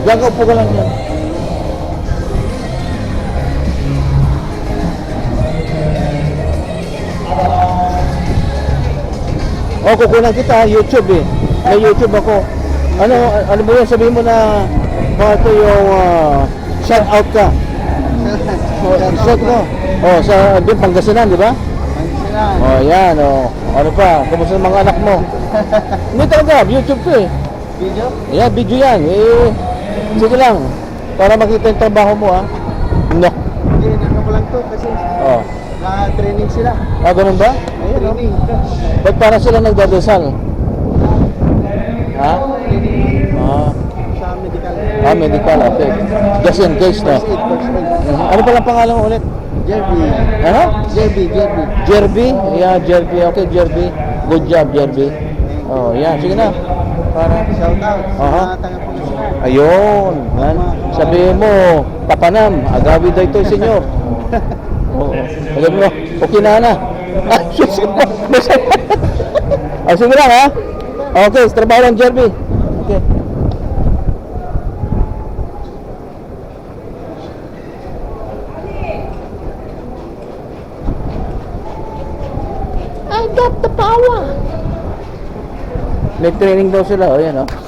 Diyan ka, upo ka lang yan. Oh, kukunan kita, YouTube eh. May YouTube ako. Ano mo yun? Sabihin mo na ito yung shout out ka. Shout mo. Oh, sa din Pangasinan, di ba? Pangasinan. Oh, yan. Oh. Ano pa? Kumusta ang mga anak mo? Hindi talaga, YouTube to eh. Video? Yeah, video yan. Eh, sige lang. Para makita yung trabaho mo ah. No. Hindi, ano ko lang to kasi Oh. na-training sila. Ah, ganun ba? Ayun, Training. Ba't parang sila nagdadasal? Ha? Ah. Sa medical. Ah, medical. Okay. Just in case na. First aid, first aid. Ano palang pangalan mo ulit? Jerby. Ano? Jerby. Jerby? Yeah, Jerby. Okay, Jerby. Good job, Jerby. Oh, yan. Sige na. Para. Shout out sa Aha. mga taga-Pangasinan. Ayun. Yan. Sabihin mo, Papanam, agawi daw ito, senyor. Oo. Sabi mo, okay na. Ah, sus. Ah, sige lang, ha? Okay, trabaho lang, Jerby. Okay. I got the power. May training daw sila, o yan, o.